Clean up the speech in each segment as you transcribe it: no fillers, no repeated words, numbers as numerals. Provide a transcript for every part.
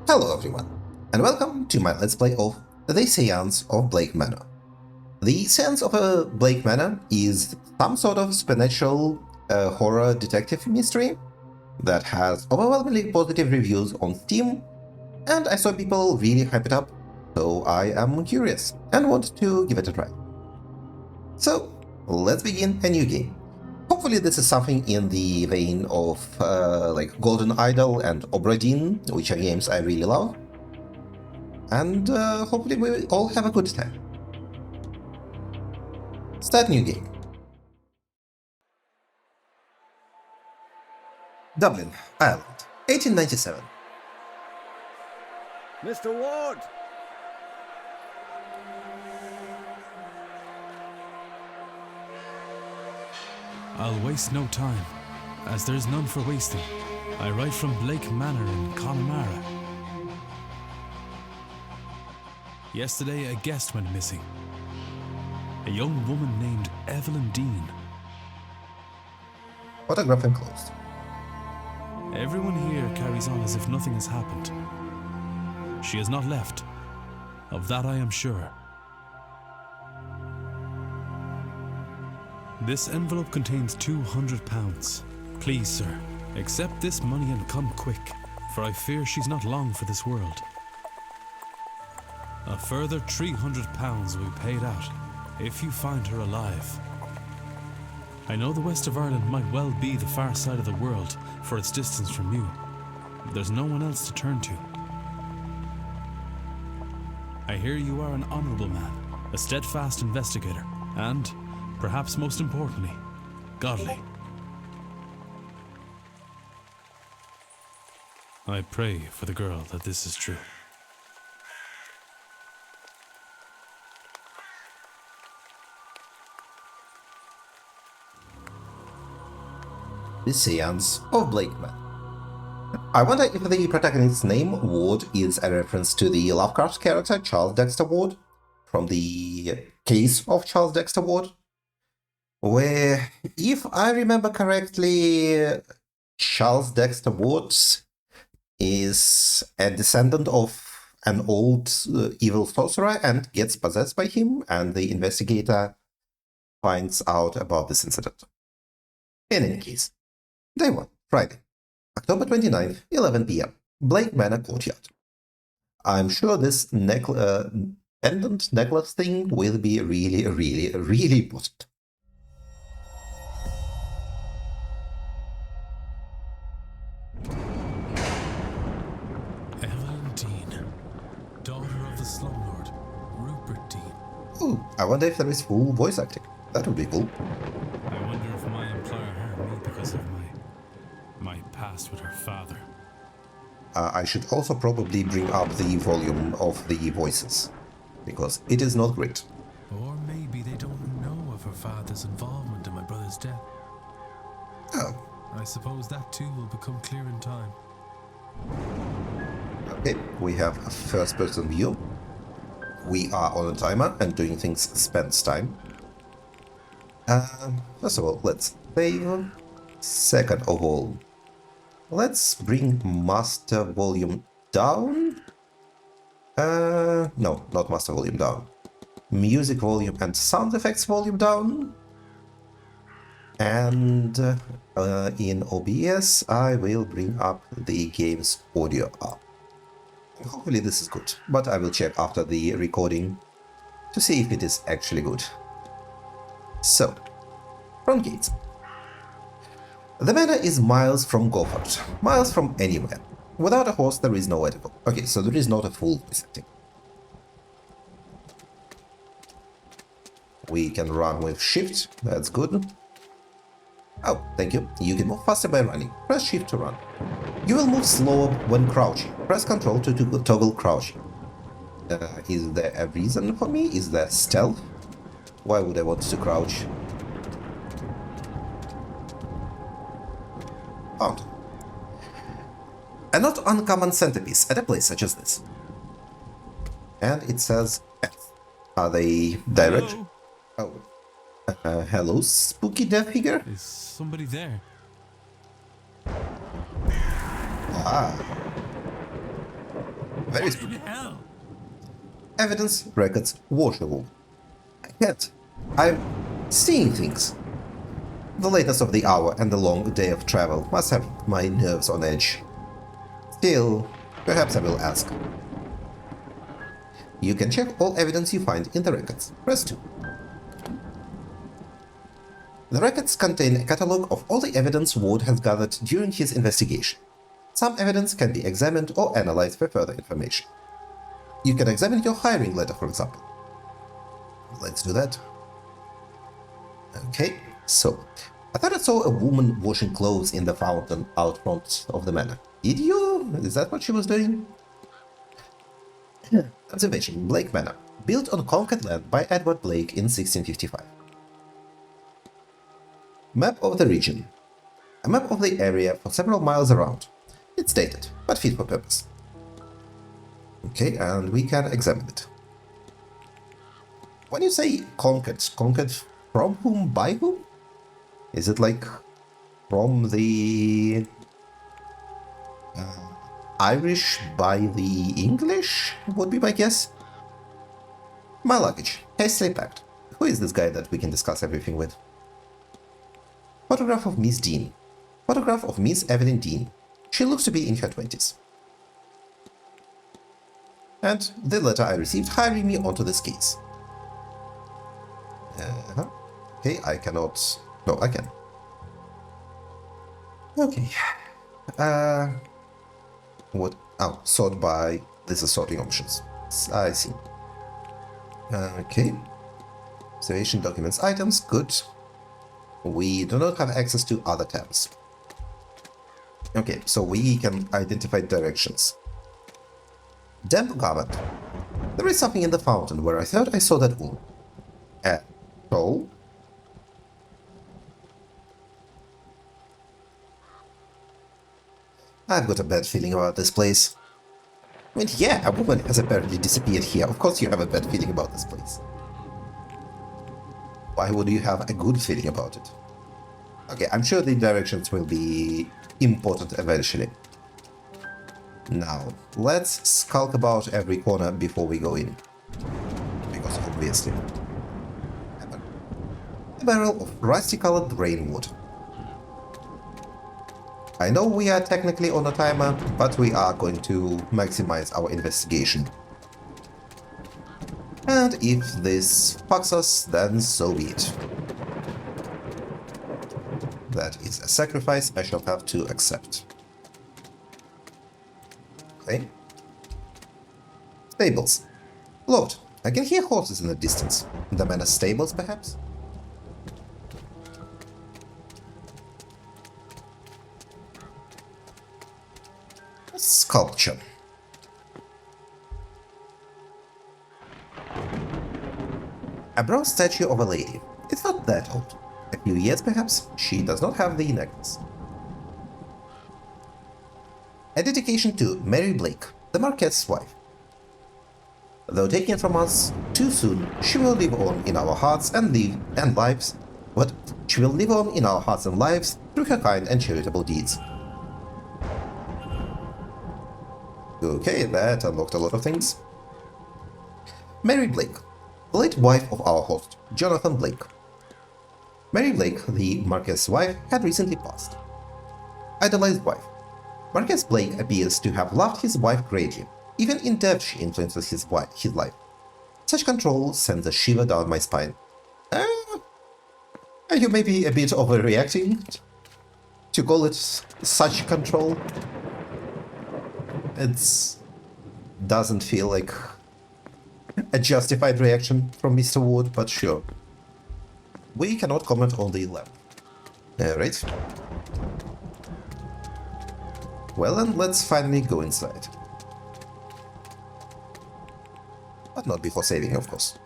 Hello everyone, and welcome to my Let's Play of The Seance of Blake Manor. The Seance of Blake Manor is some sort of supernatural horror detective mystery that has overwhelmingly positive reviews on Steam, and I saw people really hype it up, so I am curious and want to give it a try. So, let's begin a new game. Hopefully this is something in the vein of like Golden Idol and Obra Dinn, which are games I really love. And hopefully we all have a good time. Start new game. Dublin, Ireland, 1897. Mr. Ward! I'll waste no time, as there's none for wasting. I write from Blake Manor in Connemara. Yesterday a guest went missing. A young woman named Evelyn Dean. Photograph enclosed. Everyone here carries on as if nothing has happened. She has not left. Of that I am sure. This envelope contains £200. Please, sir, accept this money and come quick, for I fear she's not long for this world. A further £300 will be paid out if you find her alive. I know the west of Ireland might well be the far side of the world for its distance from you, but there's no one else to turn to. I hear you are an honourable man, a steadfast investigator, and, perhaps most importantly, godly. I pray for the girl that this is true. The Seance of Blake Manor. I wonder if the protagonist's name, Ward, is a reference to the Lovecraft character Charles Dexter Ward, from the Case of Charles Dexter Ward, where, if I remember correctly, Charles Dexter Ward is a descendant of an old evil sorcerer and gets possessed by him, and the investigator finds out about this incident. In any case, Day 1, Friday, October 29th, 11 p.m., Blake Manor Courtyard. I'm sure this pendant necklace thing will be really important. Evelyn Dean, daughter of the slumlord, Rupert Dean. Ooh, I wonder if there is full voice acting. That would be cool. I wonder if my employer hired me because of my past with her father. I should also probably bring up the volume of the voices, because it is not great. Or maybe they don't know of her father's involvement in my brother's death. Oh, I suppose that too will become clear in time. okay, we have a first-person view. We are on a timer and doing things spends time. First of all, let's save. Second of all, let's bring master volume down. No, not master volume down. Music volume and sound effects volume down. And in OBS, I will bring up the game's audio up. Hopefully this is good, but I will check after the recording to see if it is actually good. So, front gates. The manor is miles from Gofford, miles from anywhere. Without a horse, there is nowhere to go. Okay, so there is not a full setting. We can run with shift, that's good. Oh, thank you. You can move faster by running. Press shift to run. You will move slower when crouching. Press Ctrl to toggle crouching. Is there a reason for me? Is there stealth? Why would I want to crouch? Found. A not uncommon centerpiece at a place such as this. And it says F. Are they direct? Hello? Oh. Hello, spooky death figure? Is somebody there? Ah. Very spooky. Evidence, records, water room. Yet, I'm seeing things. The lateness of the hour and the long day of travel must have my nerves on edge. Still, perhaps I will ask. You can check all evidence you find in the records. Press 2. The records contain a catalogue of all the evidence Ward has gathered during his investigation. Some evidence can be examined or analyzed for further information. You can examine your hiring letter, for example. Let's do that. Okay, so I thought I saw a woman washing clothes in the fountain out front of the manor. Did you? Is that what she was doing? Observation: Blake Manor, built on conquered land by Edward Blake in 1655. Map of the region. A map of the area for several miles around. It's dated, but fit for purpose. Okay, and we can examine it. When you say conquered from whom, by whom? Is it like from the Irish by the English, would be my guess? My luggage, hastily packed. Who is this guy that we can discuss everything with? Photograph of Miss Dean. Photograph of Miss Evelyn Dean. She looks to be in her 20s. And the letter I received hiring me onto this case. Okay, I cannot... No, I can. Okay. What? Oh, sort by... This is sorting options. I see. Okay. Observation, documents, items, good. We do not have access to other tabs. Okay, so we can identify directions. Damp garment. There is something in the fountain where I thought I saw that woman. So? I've got a bad feeling about this place. I mean, yeah, a woman has apparently disappeared here. Of course you have a bad feeling about this place. Why would you have a good feeling about it? Okay, I'm sure the directions will be important eventually. Now, let's skulk about every corner before we go in. Because obviously... A barrel of rusty-colored rainwood. I know we are technically on a timer, but we are going to maximize our investigation. And if this fucks us, then so be it. That is a sacrifice I shall have to accept. Okay. Stables. Lord, I can hear horses in the distance. The manor stables, perhaps? Sculpture. A bronze statue of a lady. It's not that old. A few years, perhaps. She does not have the necklace. A dedication to Mary Blake, the Marquess's wife. Though taken from us too soon, she will live on in our hearts and lives. What? She will live on in our hearts and lives through her kind and charitable deeds. Okay, that unlocked a lot of things. Mary Blake, the late wife of our host, Jonathan Blake. Mary Blake, the Marquess's wife, had recently passed. Idolized wife. Marquess Blake appears to have loved his wife greatly. Even in death she influences his life. Such control sends a shiver down my spine. You may be a bit overreacting to call it such control. It doesn't feel like a justified reaction from Mr. Ward, but sure. We cannot comment on the lab. Alright. Well then, let's finally go inside. But not before saving, of course.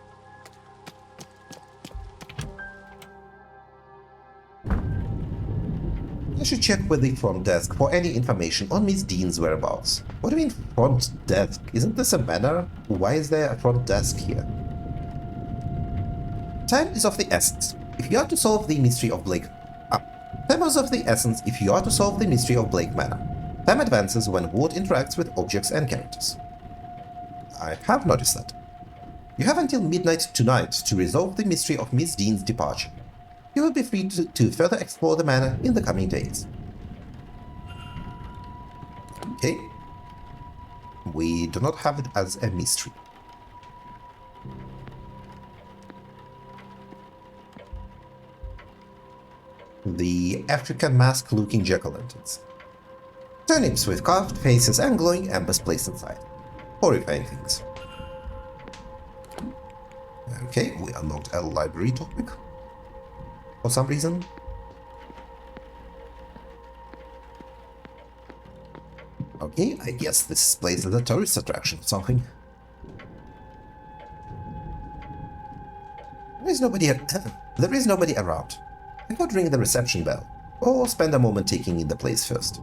I should check with the front desk for any information on Miss Dean's whereabouts. What do you mean front desk? Isn't this a manor? Why is there a front desk here? Time is of the essence. If you are to solve the mystery of Blake... Time is of the essence if you are to solve the mystery of Blake Manor. Time advances when Ward interacts with objects and characters. I have noticed that. You have until midnight tonight to resolve the mystery of Miss Dean's departure. You will be free to further explore the manor in the coming days. Okay. We do not have it as a mystery. The African mask-looking jack-o'-lanterns. Turnips with carved faces and glowing embers placed inside. Horrifying things. Okay, we unlocked a library topic. For some reason. Okay, I guess this place is a tourist attraction or something. There is nobody around. I could ring the reception bell, or spend a moment taking in the place first.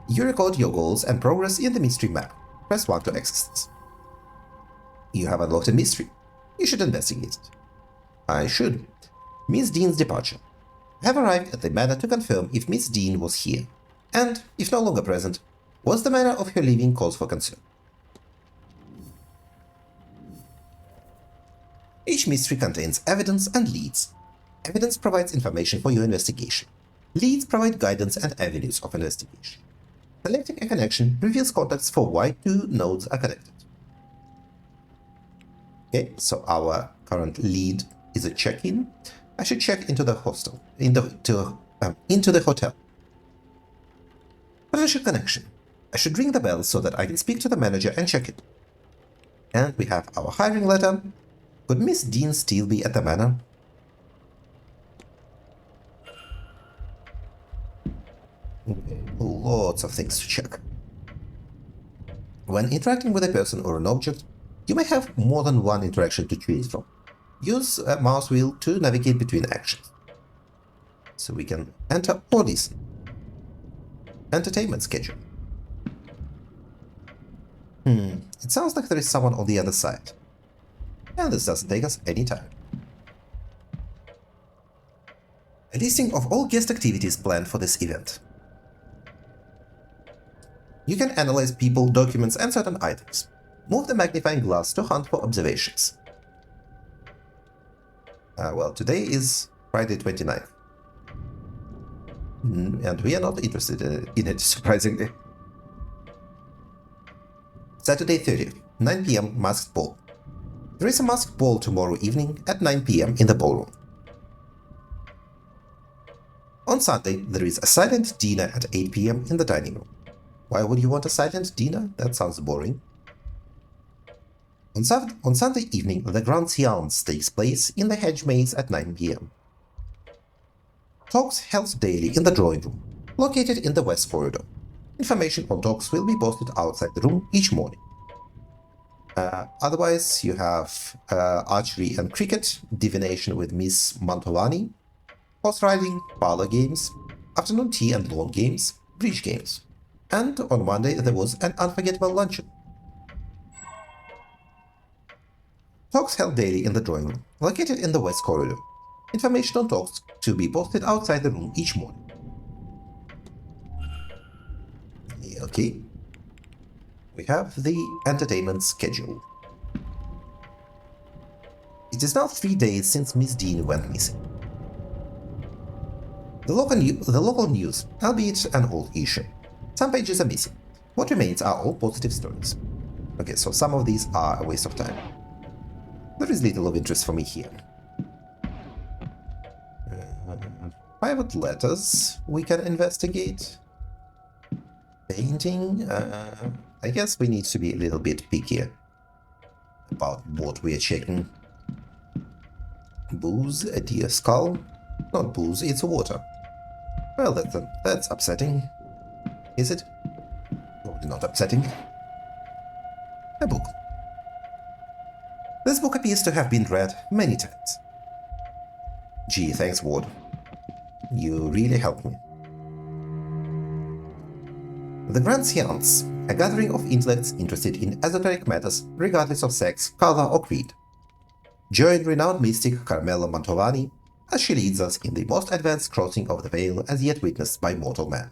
You record your goals and progress in the mystery map. Press 1 to access this. You have unlocked a mystery. You should investigate it. I should. Miss Dean's departure. I have arrived at the manor to confirm if Miss Dean was here, and, if no longer present, was the manner of her leaving cause for concern. Each mystery contains evidence and leads. Evidence provides information for your investigation. Leads provide guidance and avenues of investigation. Selecting a connection reveals contacts for why two nodes are connected. Okay, so our current lead is a check-in. I should check into the hostel, into the hotel. Potential connection. I should ring the bell so that I can speak to the manager and check it. And we have our hiring letter. Could Miss Dean still be at the manor? Okay, lots of things to check. When interacting with a person or an object, you may have more than one interaction to choose from. Use a mouse wheel to navigate between actions. So we can enter or listen. Entertainment schedule. It sounds like there is someone on the other side. And this doesn't take us any time. A listing of all guest activities planned for this event. You can analyze people, documents, and certain items. Move the magnifying glass to hunt for observations. Well, today is Friday 29th. And we are not interested in it, surprisingly. Saturday 30th, 9 p.m. Masked Ball. There is a masked ball tomorrow evening at 9 p.m. in the ballroom. On Sunday, there is a silent dinner at 8 p.m. in the dining room. Why would you want a silent dinner? That sounds boring. On Sunday evening, the Grand Seance takes place in the hedge maze at 9 p.m. Talks held daily in the drawing room, located in the west corridor. Information on talks will be posted outside the room each morning. Otherwise, you have archery and cricket, divination with Miss Mantovani, horse riding, parlor games, afternoon tea and lawn games, bridge games. And on Monday, there was an unforgettable luncheon. Talks held daily in the drawing room, located in the west corridor. Information on talks to be posted outside the room each morning. Okay. We have the entertainment schedule. It is now 3 days since Miss Dean went missing. The local news, albeit an old issue. Some pages are missing. What remains are all positive stories. Okay, so some of these are a waste of time. There is little of interest for me here. Private letters we can investigate. Painting, I guess we need to be a little bit pickier about what we are checking. Booze, a deer skull. Not booze, it's water. Well, that's upsetting. Is it? Probably not upsetting. A book. This book appears to have been read many times. Gee, thanks, Ward. You really helped me. The Grand Seance, a gathering of intellects interested in esoteric matters regardless of sex, color, or creed. Join renowned mystic Carmela Mantovani as she leads us in the most advanced crossing of the veil as yet witnessed by mortal man.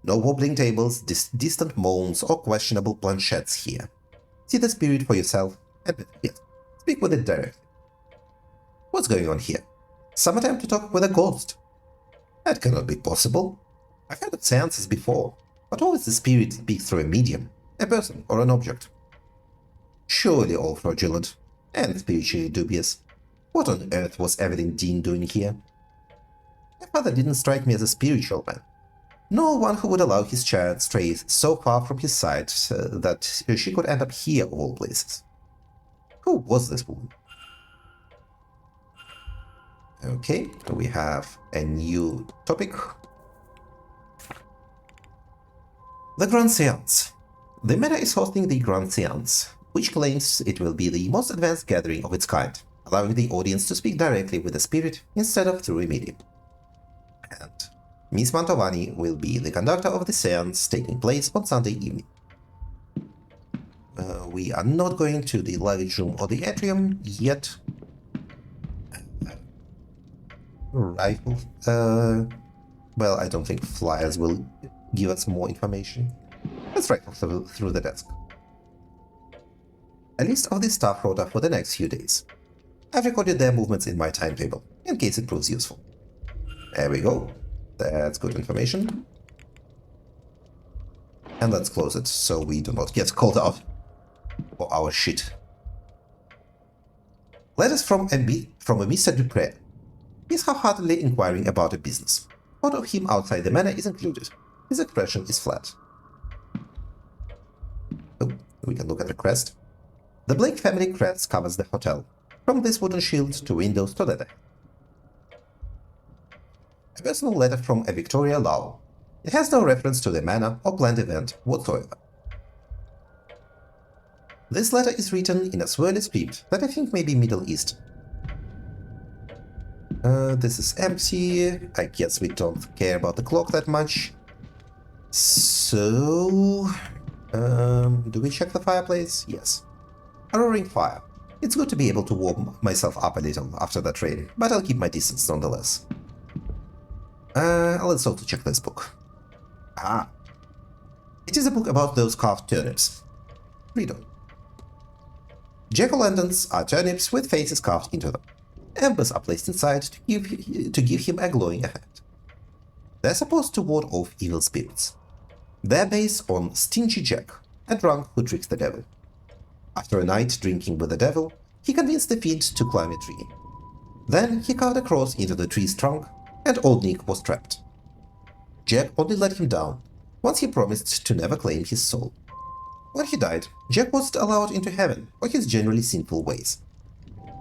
No wobbling tables, distant moans, or questionable planchettes here. See the spirit for yourself, and yes, speak with it directly. What's going on here? Some attempt to talk with a ghost. That cannot be possible. I've heard of seances before, but always the spirit speaks through a medium, a person or an object. Surely all fraudulent, and spiritually dubious. What on earth was Evelyn Dean doing here? My father didn't strike me as a spiritual man, nor one who would allow his child stray so far from his side that she could end up here of all places. Who was this woman? Okay, we have a new topic. The Grand Seance. The Manor is hosting the Grand Seance, which claims it will be the most advanced gathering of its kind, allowing the audience to speak directly with the spirit instead of through a medium. And Miss Mantovani will be the conductor of the seance taking place on Sunday evening. We are not going to the luggage room or the atrium yet. Rifle. Well, I don't think flyers will give us more information. Let's rifle through the desk. A list of the staff rota for the next few days. I've recorded their movements in my timetable, in case it proves useful. There we go. That's good information. And let's close it, so we do not get called out for our shit. Letters from a Mr. Dupre. He's half-heartedly inquiring about a business. Photo of him outside the manor is included. His expression is flat. Oh, we can look at the crest. The Blake family crest covers the hotel, from this wooden shield to windows to leather. A personal letter from a Victoria Lau. It has no reference to the manor or planned event whatsoever. This letter is written in a swirly script that I think may be Middle East. This is empty. I guess we don't care about the clock that much. So... do we check the fireplace? Yes. A roaring fire. It's good to be able to warm myself up a little after that rain, but I'll keep my distance nonetheless. Let's also check this book. Ah. It is a book about those carved turnips. Read on. Jack-o'-lanterns are turnips with faces carved into them. Embers are placed inside to give him a glowing effect. They're supposed to ward off evil spirits. They're based on Stingy Jack, a drunk who tricks the devil. After a night drinking with the devil, he convinced the fiend to climb a tree. Then he carved a cross into the tree's trunk, and Old Nick was trapped. Jack only let him down, once he promised to never claim his soul. When he died, Jack wasn't allowed into heaven for his generally sinful ways.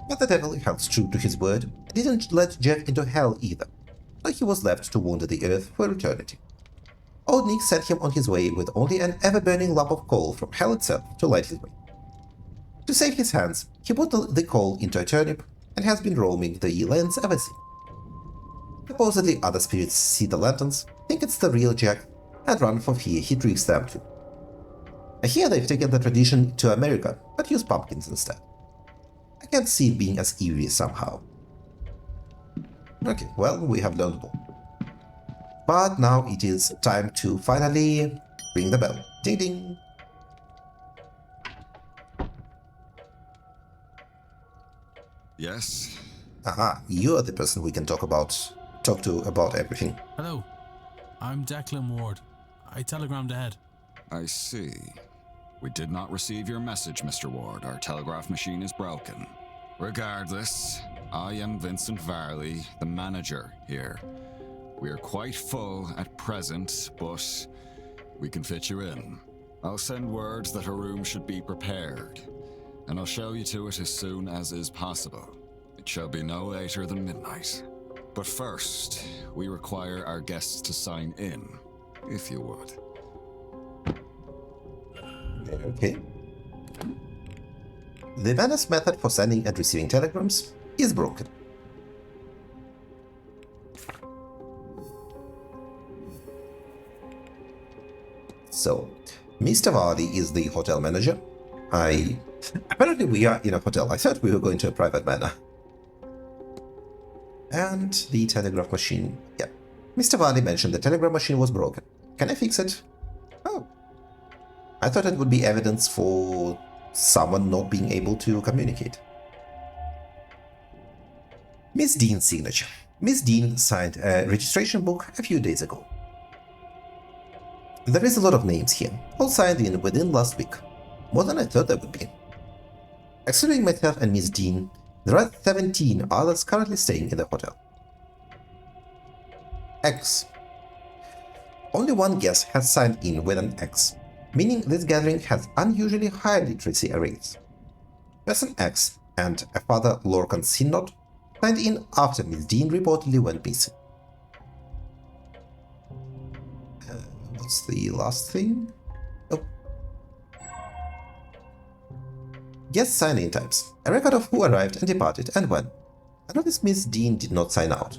But the devil held true to his word and didn't let Jack into hell either, so he was left to wander the earth for eternity. Old Nick sent him on his way with only an ever-burning lump of coal from hell itself to light his way. To save his hands, he put the coal into a turnip and has been roaming the lands ever since. Supposedly other spirits see the lanterns, think it's the real Jack, and run for fear he tricks them too. I hear they've taken the tradition to America, but use pumpkins instead. I can't see it being as eerie somehow. Okay, well, we have learned more. But now it is time to finally ring the bell. Ding ding! Yes? Aha, you are the person we can talk to about everything. Hello, I'm Declan Ward. I telegrammed ahead. I see. We did not receive your message, Mr. Ward. Our telegraph machine is broken. Regardless, I am Vincent Varley, the manager here. We are quite full at present, but we can fit you in. I'll send words that a room should be prepared, and I'll show you to it as soon as is possible. It shall be no later than midnight. But first, we require our guests to sign in, if you would. Okay. The Venice method for sending and receiving telegrams is broken. So, Mr. Vardy is the hotel manager. Apparently we are in a hotel. I thought we were going to a private manor. And the telegraph machine. Yeah. Mr. Vardy mentioned the telegraph machine was broken. Can I fix it? Oh. I thought it would be evidence for someone not being able to communicate. Miss Dean's signature. Miss Dean signed a registration book a few days ago. There is a lot of names here, all signed in within last week. More than I thought there would be. Excluding myself and Miss Dean, there are 17 others currently staying in the hotel. X. Only one guest has signed in with an X, meaning this gathering has unusually high literacy rates. Person X and a father Lorcan Synod signed in after Miss Dean reportedly went missing. What's the last thing? Oh. Guest sign-in types. A record of who arrived and departed and when. I noticed Miss Dean did not sign out.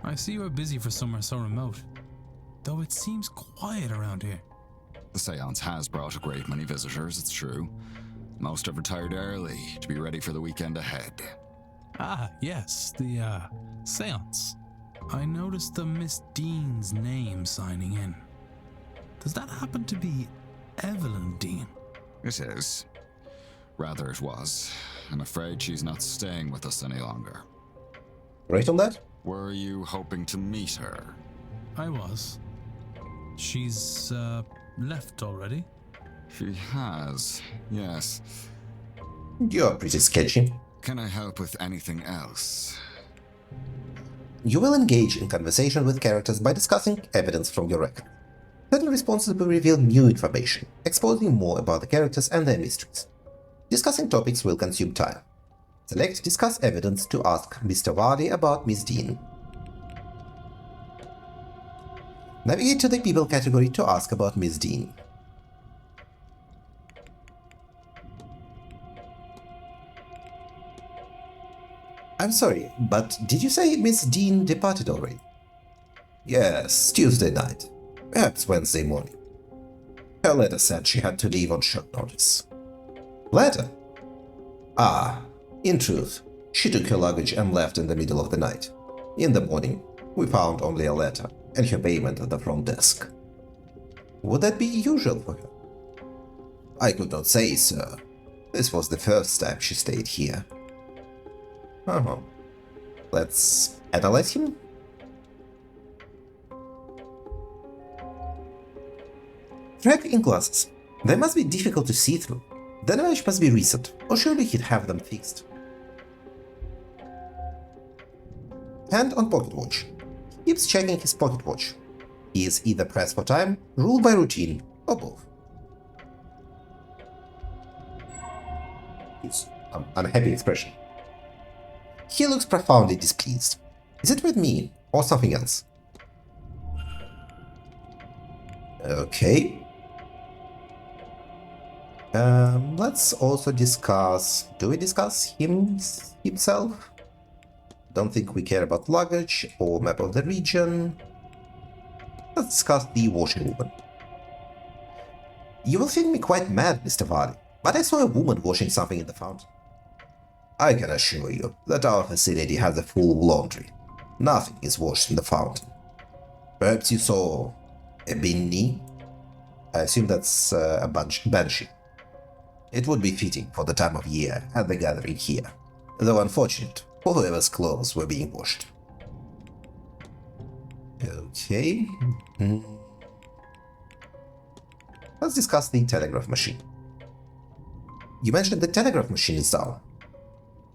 I see you are busy for somewhere so remote, though it seems quiet around here. The Seance has brought a great many visitors, it's true. Most have retired early to be ready for the weekend ahead. Ah, yes, the, Seance. I noticed the Miss Dean's name signing in. Does that happen to be Evelyn Dean? It is. Rather it was. I'm afraid she's not staying with us any longer. Right on that? Were you hoping to meet her? I was. She's, left already? She has, yes. You're pretty sketchy. Can I help with anything else? You will engage in conversation with characters by discussing evidence from your record. Certain responses will reveal new information, exposing more about the characters and their mysteries. Discussing topics will consume time. Select Discuss Evidence to ask Mr. Varley about Miss Dean. Navigate to the People category to ask about Miss Dean. I'm sorry, but did you say Miss Dean departed already? Yes, Tuesday night. Perhaps Wednesday morning. Her letter said she had to leave on short notice. Letter? Ah, in truth, she took her luggage and left in the middle of the night. In the morning, we found only a letter and her payment at the front desk. Would that be usual for her? I could not say, sir. This was the first time she stayed here. Uh-huh. Let's analyze him. Track in glasses. They must be difficult to see through. The damage must be recent, or surely he'd have them fixed. Hand on pocket watch. He keeps checking his pocket watch. He is either pressed for time, ruled by routine, or both. His unhappy expression. He looks profoundly displeased. Is it with me, or something else? Okay. Let's also discuss... Do we discuss himself? Don't think we care about luggage or map of the region. Let's discuss the washing woman. You will think me quite mad, Mr. Varley, but I saw a woman washing something in the fountain. I can assure you that our facility has a full laundry. Nothing is washed in the fountain. Perhaps you saw a binni? I assume that's a banshee. It would be fitting for the time of year at the gathering here, though unfortunate for whoever's clothes were being washed. Okay. Let's discuss the telegraph machine. You mentioned the telegraph machine is down.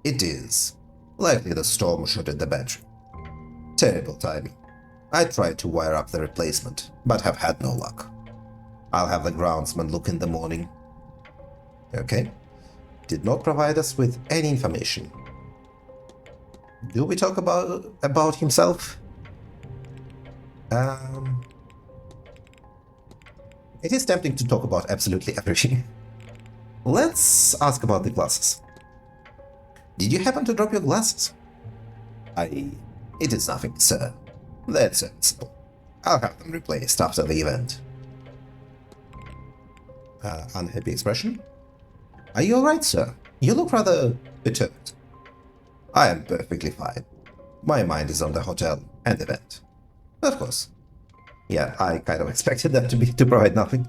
It is. Likely the storm shorted the battery. Terrible timing. I tried to wire up the replacement, but have had no luck. I'll have the groundsman look in the morning. Okay. Did not provide us with any information. Do we talk about himself? It is tempting to talk about absolutely everything. Let's ask about the glasses. Did you happen to drop your glasses? It is nothing, sir. That's sensible. I'll have them replaced after the event. Unhappy expression? Are you alright, sir? You look rather perturbed. I am perfectly fine. My mind is on the hotel, and event. Of course. Yeah, I kind of expected them to provide nothing.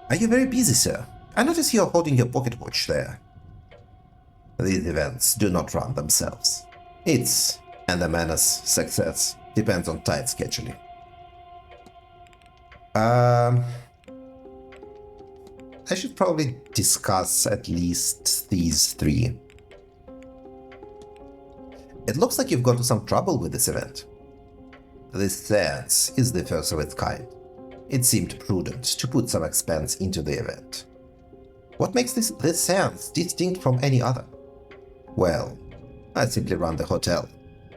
Are you very busy, sir? I notice you're holding your pocket watch there. These events do not run themselves. Its and the Manor's success depends on tight scheduling. I should probably discuss at least these three. It looks like you've got into some trouble with this event. This Seance is the first of its kind. It seemed prudent to put some expense into the event. What makes this Seance distinct from any other? Well, I simply run the hotel,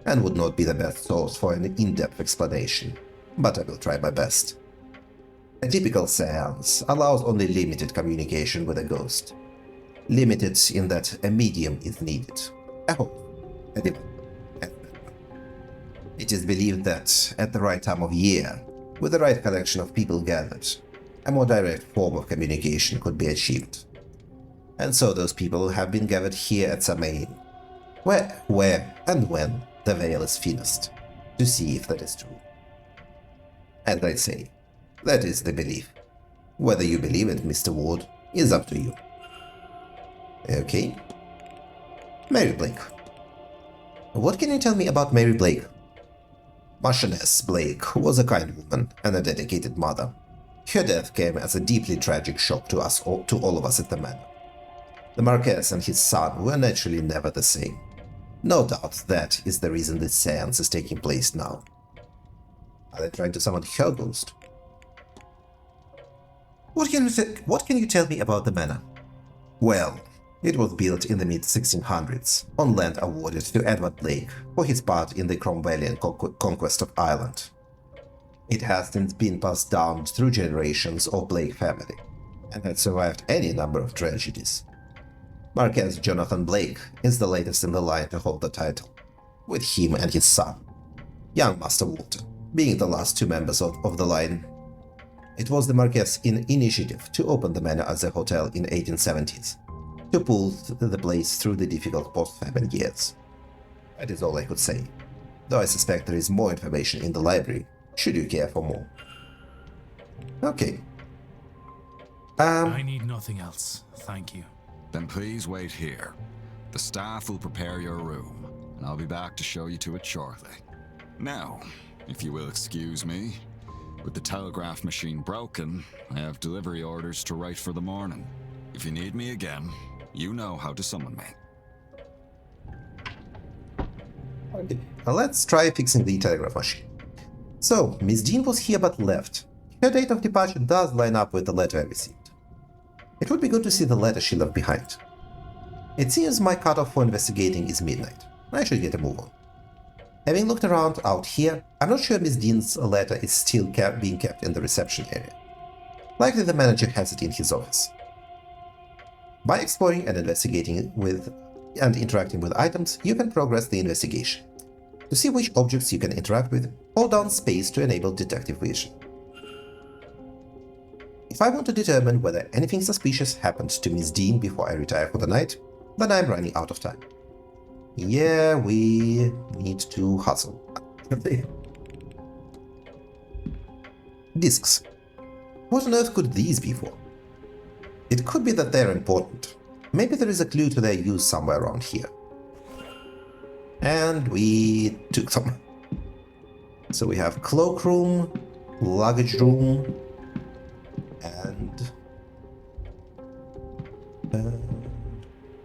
and would not be the best source for an in-depth explanation, but I will try my best. A typical Seance allows only limited communication with a ghost. Limited in that a medium is needed. A host, a demon, and it is believed that, at the right time of year, with the right collection of people gathered, a more direct form of communication could be achieved. And so those people have been gathered here at Samain, where and when the veil is thinnest, to see if that is true. And I say, that is the belief. Whether you believe it, Mr. Ward, is up to you. Okay. Mary Blake. What can you tell me about Mary Blake? Marchioness Blake was a kind woman and a dedicated mother. Her death came as a deeply tragic shock to all of us at the Manor. The Marquess and his son were naturally never the same. No doubt that is the reason this seance is taking place now. Are they trying to summon her ghost? What can you tell me about the Manor? Well, it was built in the mid-1600s on land awarded to Edward Blake for his part in the Cromwellian conquest of Ireland. It has since been passed down through generations of Blake family, and has survived any number of tragedies. Marquess Jonathan Blake is the latest in the line to hold the title, with him and his son, young Master Walter, being the last two members of the line. It was the Marquess' initiative to open the Manor as a hotel in 1870s, to pull the place through the difficult post-famine years. That is all I could say, though I suspect there is more information in the library, should you care for more. Okay. I need nothing else, thank you. Then please wait here. The staff will prepare your room, and I'll be back to show you to it shortly. Now, if you will excuse me, with the telegraph machine broken, I have delivery orders to write for the morning. If you need me again, you know how to summon me. Okay. Let's try fixing the telegraph machine. So, Miss Dean was here but left. Her date of departure does line up with the letter I received. It would be good to see the letter she left behind. It seems my cutoff for investigating is midnight. I should get a move on. Having looked around out here, I'm not sure Miss Dean's letter is still being kept in the reception area. Likely the manager has it in his office. By exploring and investigating with and interacting with items, you can progress the investigation. To see which objects you can interact with, hold down space to enable detective vision. If I want to determine whether anything suspicious happened to Miss Dean before I retire for the night, then I'm running out of time. Yeah, we need to hustle. Discs. What on earth could these be for? It could be that they're important. Maybe there is a clue to their use somewhere around here. And we took them. So we have cloakroom, luggage room, and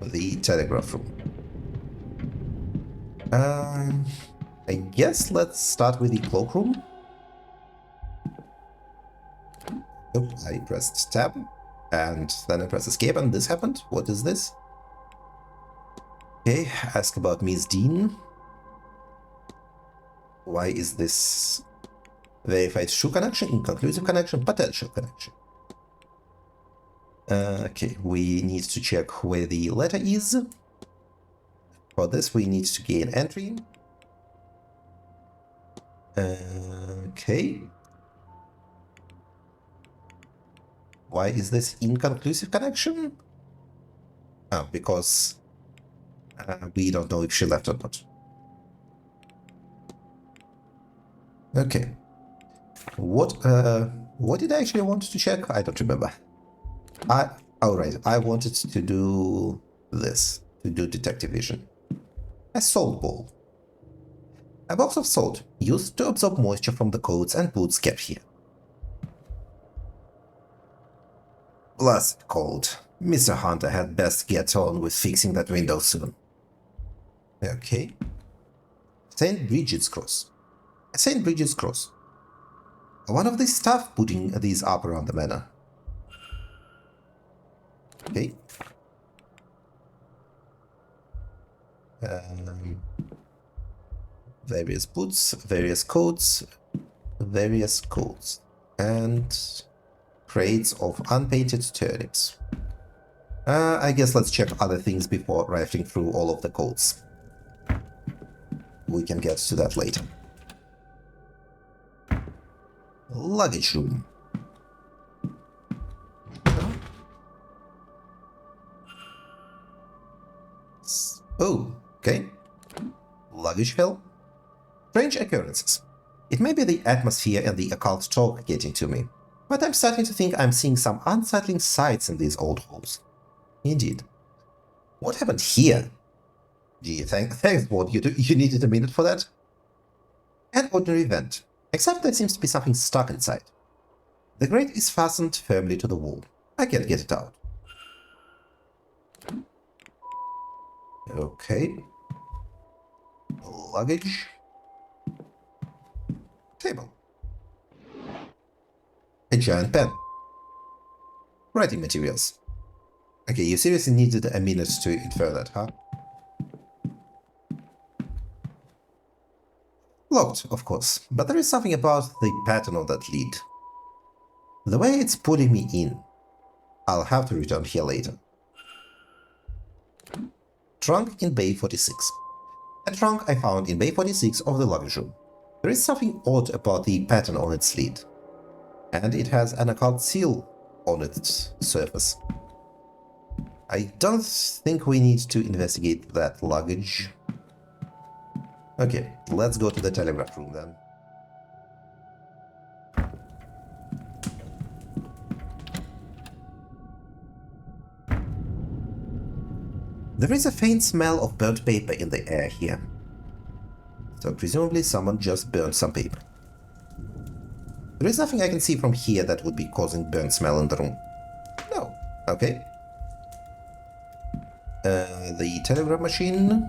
the telegraph room. I guess let's start with the cloakroom. Oh, I pressed tab, and then I pressed escape, and this happened. What is this? Okay, ask about Miss Dean. Why is this verified true connection, inconclusive connection, potential connection? Okay, we need to check where the letter is. For this, we need to gain entry. Okay. Why is this inconclusive connection? Oh, because we don't know if she left or not. Okay. What did I actually want to check? I don't remember. Right. I wanted to do this, to do detective vision. A salt bowl. A box of salt, used to absorb moisture from the coats and boots kept here. Blast cold. Mr. Hunter had best get on with fixing that window soon. Okay. St. Bridget's Cross. St. Bridget's Cross. One of the staff putting these up around the manor. Okay. Various boots, various coats, and crates of unpainted turnips. I guess let's check other things before rifling through all of the coats. We can get to that later. Luggage room. Oh, okay. Luggage hell? Strange occurrences. It may be the atmosphere and the occult talk getting to me, but I'm starting to think I'm seeing some unsettling sights in these old halls. Indeed. What happened here? Gee, thanks, Ward. You needed a minute for that? An ordinary vent, except there seems to be something stuck inside. The grate is fastened firmly to the wall. I can't get it out. Okay. Luggage. Table. A giant pen. Writing materials. Okay, you seriously needed a minute to infer that, huh? Locked, of course, but there is something about the pattern of that lead. The way it's pulling me in. I'll have to return here later. Trunk in Bay 46. A trunk I found in Bay 46 of the luggage room. There is something odd about the pattern on its lid, and it has an occult seal on its surface. I don't think we need to investigate that luggage. Okay, let's go to the telegraph room then. There is a faint smell of burnt paper in the air here. So presumably someone just burned some paper. There is nothing I can see from here that would be causing burnt smell in the room. No. Okay. The telegraph machine.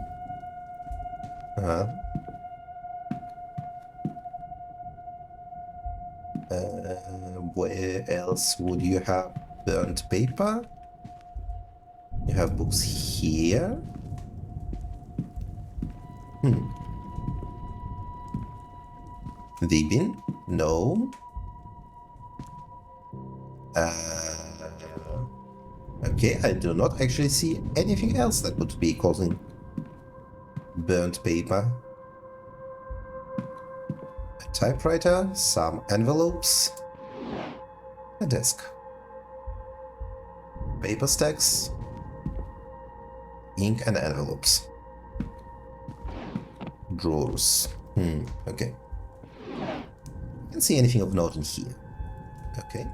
Where else would you have burnt paper? You have books here. The bin? No. Okay, I do not actually see anything else that would be causing burnt paper. A typewriter, some envelopes, a desk, paper stacks, ink and envelopes, drawers. Okay. Can't see anything of note in here. Okay.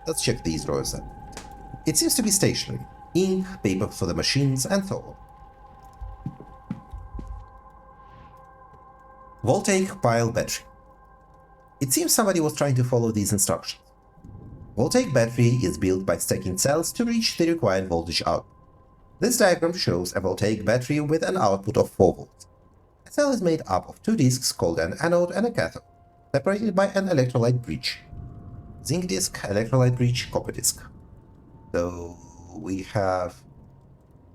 Let's check these drawers then. It seems to be stationary. Ink, paper for the machines, and so on. Voltaic pile battery. It seems somebody was trying to follow these instructions. Voltaic battery is built by stacking cells to reach the required voltage output. This diagram shows a voltaic battery with an output of 4 volts. A cell is made up of 2 disks called an anode and a cathode, separated by an electrolyte bridge. Zinc disk, electrolyte bridge, copper disk. So we have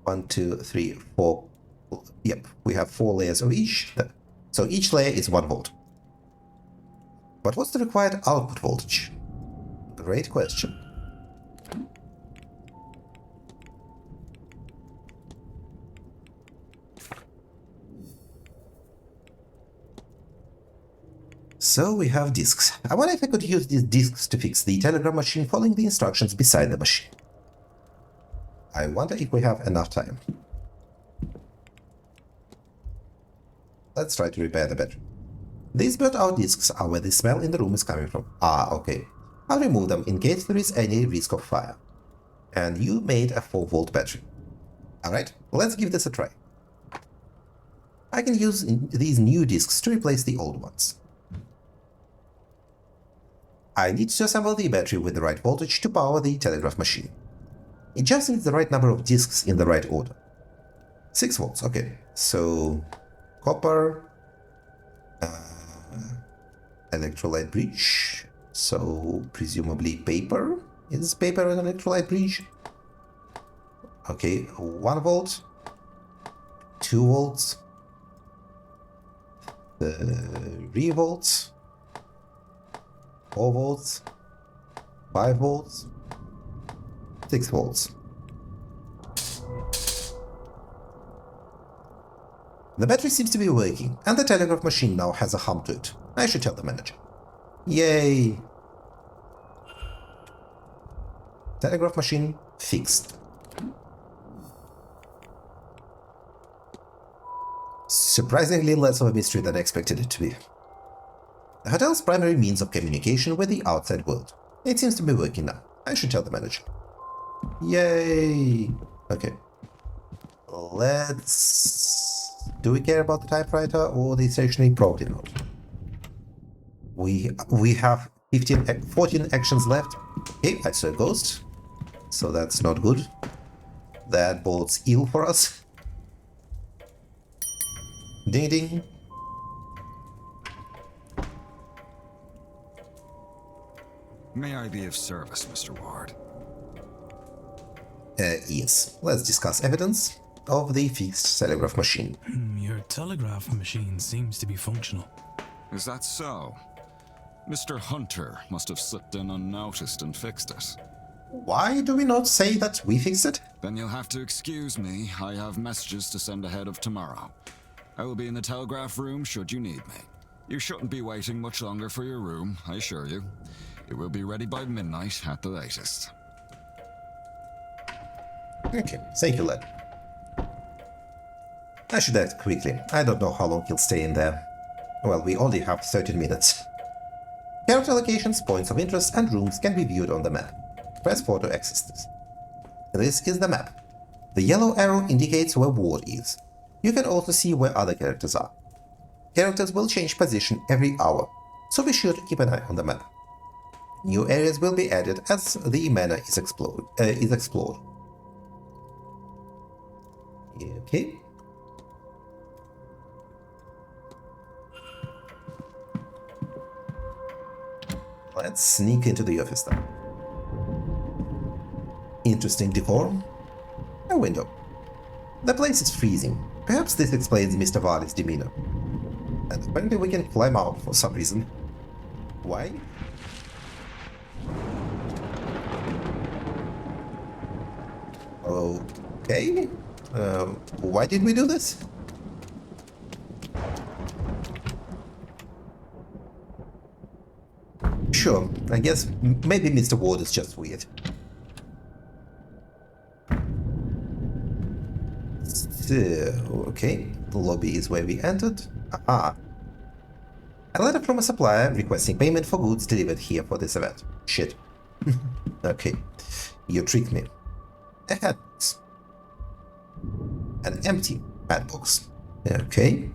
1, 2, 3, 4. Yep, we have 4 layers of each. So each layer is 1 volt. But what's the required output voltage? Great question. So we have disks. I wonder if I could use these disks to fix the telegram machine following the instructions beside the machine. I wonder if we have enough time. Let's try to repair the battery. These burnt out discs are where the smell in the room is coming from. Ah, okay. I'll remove them in case there is any risk of fire. And you made a 4-volt battery. Alright, let's give this a try. I can use these new discs to replace the old ones. I need to assemble the battery with the right voltage to power the telegraph machine. It just needs the right number of discs in the right order. 6 volts, okay. So, copper, electrolyte bridge, so presumably paper. Is paper an electrolyte bridge? Okay, 1 volt, 2 volts, 3 volts, 4 volts, 5 volts, 6 volts. The battery seems to be working, and the telegraph machine now has a hum to it. I should tell the manager. Yay! Telegraph machine fixed. Surprisingly less of a mystery than I expected it to be. The hotel's primary means of communication with the outside world. It seems to be working now. I should tell the manager. Yay! Okay. Let's... Do we care about the typewriter or the stationery? Probably not. We have 14 actions left. Okay, I saw a ghost. So that's not good. That bodes ill for us. Ding ding. May I be of service, Mr. Ward? Yes. Let's discuss evidence of the fixed telegraph machine. Your telegraph machine seems to be functional. Is that so? Mr. Hunter must have slipped in unnoticed and fixed it. Why do we not say that we fixed it? Then you'll have to excuse me. I have messages to send ahead of tomorrow. I will be in the telegraph room should you need me. You shouldn't be waiting much longer for your room, I assure you. It will be ready by midnight at the latest. Okay, thank you, lad. I should act quickly. I don't know how long he'll stay in there. Well, we only have 13 minutes. Character locations, points of interest, and rooms can be viewed on the map. Press 4 to access this. This is the map. The yellow arrow indicates where Ward is. You can also see where other characters are. Characters will change position every hour, so be sure to keep an eye on the map. New areas will be added as the manor is explored. Okay. Let's sneak into the office now. Interesting decor. A window. The place is freezing. Perhaps this explains Mr. Varley's demeanor. And apparently we can climb out for some reason. Why? Okay. Why did we do this? Sure, I guess maybe Mr. Ward is just weird. So, okay, the lobby is where we entered. Aha. A letter from a supplier requesting payment for goods delivered here for this event. Shit. Okay, you tricked me. A hat box. An empty hat box. Okay.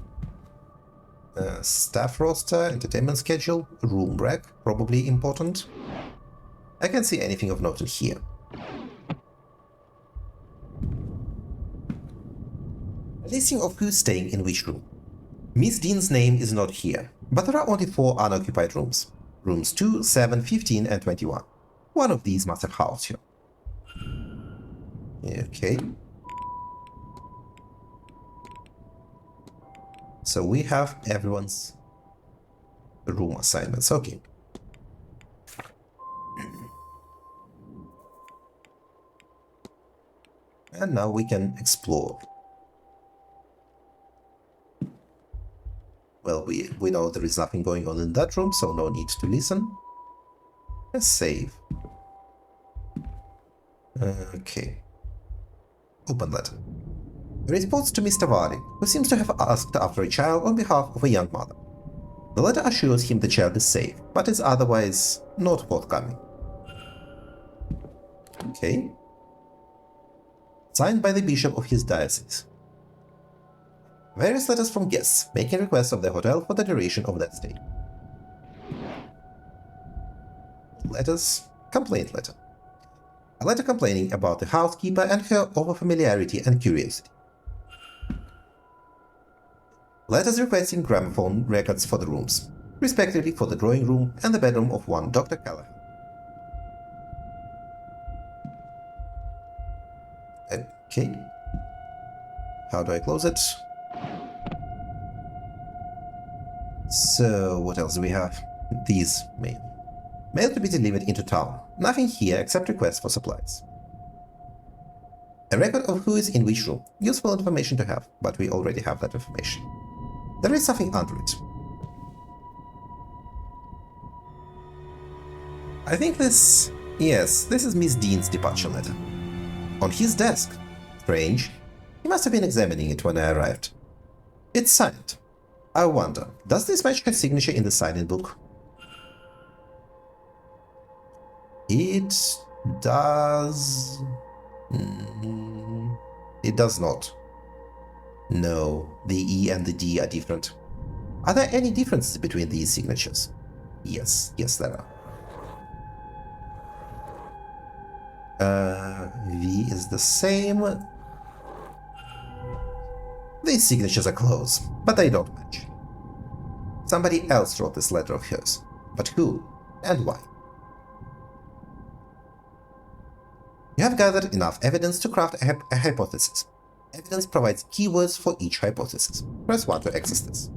Staff roster, entertainment schedule, room rec, probably important. I can't see anything of note in here. A listing of who's staying in which room. Miss Dean's name is not here, but there are only 4 unoccupied rooms. Rooms 2, 7, 15 and 21. One of these must have housed her. Okay. So we have everyone's room assignments. Okay. And now we can explore. Well, we know there is nothing going on in that room, so no need to listen. Let's save. Okay. Open that. A response to Mr. Varley, who seems to have asked after a child on behalf of a young mother. The letter assures him the child is safe, but is otherwise not forthcoming. Okay. Signed by the bishop of his diocese. Various letters from guests making requests of the hotel for the duration of that stay. Letters. Complaint letter. A letter complaining about the housekeeper and her overfamiliarity and curiosity. Letters requesting gramophone records for the rooms, respectively for the drawing room and the bedroom of one Dr. Callahan. Okay. How do I close it? So, what else do we have? These mail. Mail to be delivered into town. Nothing here except requests for supplies. A record of who is in which room. Useful information to have, but we already have that information. There is something under it. I think this... Yes, this is Miss Dean's departure letter. On his desk. Strange. He must have been examining it when I arrived. It's signed. I wonder, does this match her signature in the sign-in book? It does... It does not. No, the E and the D are different. Are there any differences between these signatures? Yes, there are. V is the same. These signatures are close, but they don't match. Somebody else wrote this letter of hers, but who and why? You have gathered enough evidence to craft a hypothesis. Evidence provides keywords for each hypothesis. Press 1 to access this.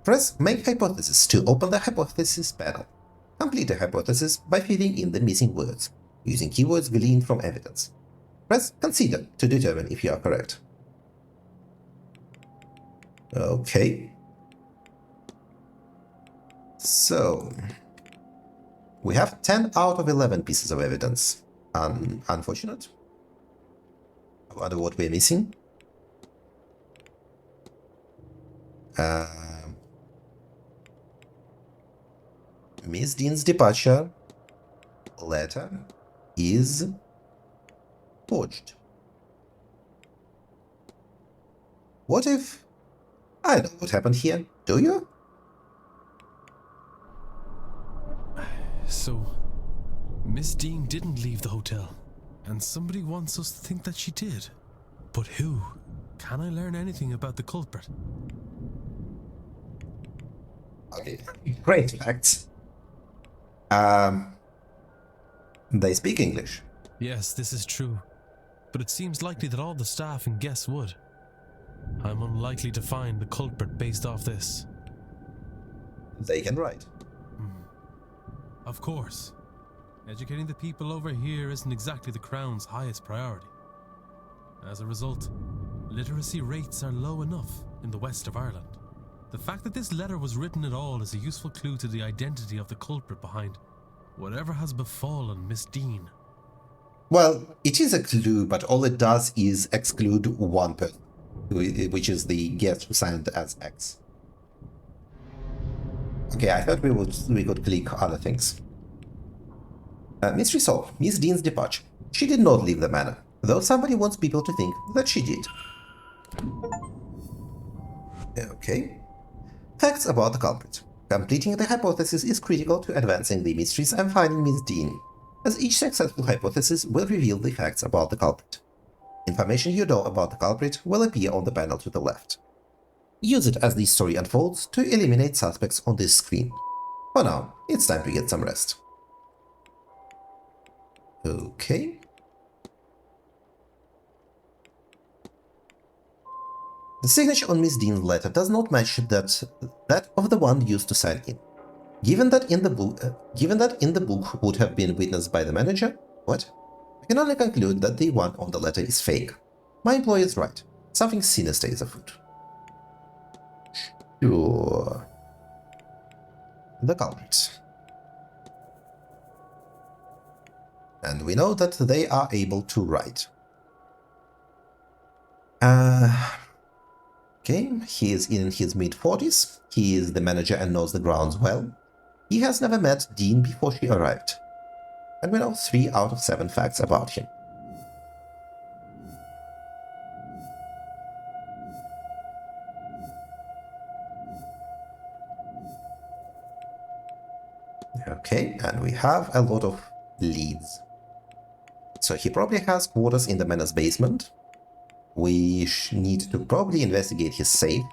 Press Make Hypothesis to open the hypothesis panel. Complete the hypothesis by filling in the missing words, using keywords gleaned from evidence. Press Consider to determine if you are correct. Okay. So, we have 10 out of 11 pieces of evidence. Unfortunate. I wonder what we're missing. Miss Dean's departure letter is forged. What if... I know what happened here, do you? So, Miss Dean didn't leave the hotel, and somebody wants us to think that she did. But who? Can I learn anything about the culprit? Okay, great facts. They speak English. Yes, this is true. But it seems likely that all the staff and guests would. I'm unlikely to find the culprit based off this. They can write. Of course. Educating the people over here isn't exactly the Crown's highest priority. As a result, literacy rates are low enough in the west of Ireland. The fact that this letter was written at all is a useful clue to the identity of the culprit behind whatever has befallen Miss Dean. Well, it is a clue, but all it does is exclude one person, which is the guest who signed as X. Okay, I thought we could click other things. Mystery solved. Miss Dean's departure. She did not leave the manor, though somebody wants people to think that she did. Okay. Facts about the culprit. Completing the hypothesis is critical to advancing the mysteries and finding Miss Dean, as each successful hypothesis will reveal the facts about the culprit. Information you know about the culprit will appear on the panel to the left. Use it as the story unfolds to eliminate suspects on this screen. For now, it's time to get some rest. Okay. The signature on Miss Dean's letter does not match that of the one used to sign in. Given that in the book would have been witnessed by the manager, what? I can only conclude that the one on the letter is fake. My employer is right. Something sinister is afoot. Sure. The culprit. And we know that they are able to write. Okay, he is in his mid-40s. He is the manager and knows the grounds well. He has never met Dean before she arrived. And we know 3 out of 7 facts about him. Okay, and we have a lot of leads. So he probably has quarters in the Manor's basement. We need to probably investigate his safe.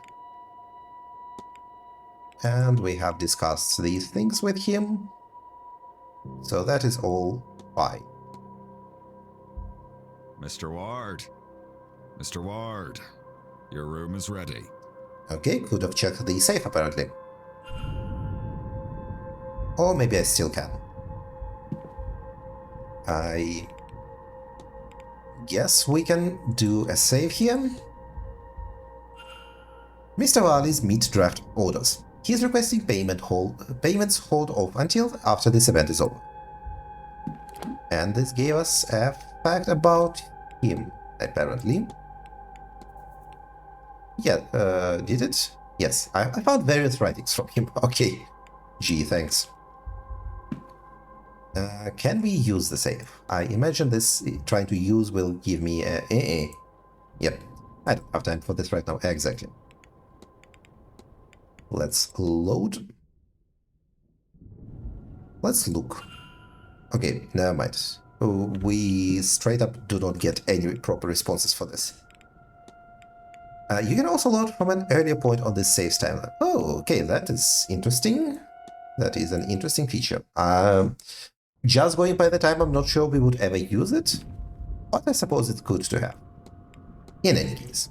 And we have discussed these things with him. So that is all fine. Mr. Ward. Mr. Ward, your room is ready. Okay, could have checked the safe apparently. Or maybe I still can. I guess we can do a save here. Mr. Varley's mid-draft orders. He's requesting payments hold off until after this event is over. And this gave us a fact about him, apparently. Yeah, did it? Yes, I found various writings from him. Okay. Gee, thanks. Can we use the save? I imagine this trying to use will give me a Yep, I don't have time for this right now. Exactly. Let's load. Let's look. Okay, never mind. We straight up do not get any proper responses for this. You can also load from an earlier point on this save timeline. Oh, okay, that is interesting. That is an interesting feature. Just going by the time, I'm not sure we would ever use it, but I suppose it's good to have. In any case,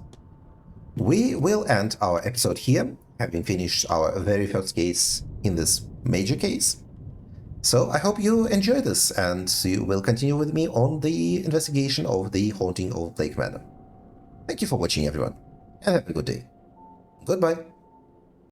we will end our episode here, having finished our very first case in this major case. So I hope you enjoy this, and you will continue with me on the investigation of the haunting of Blake Manor. Thank you for watching, everyone, and have a good day. Goodbye.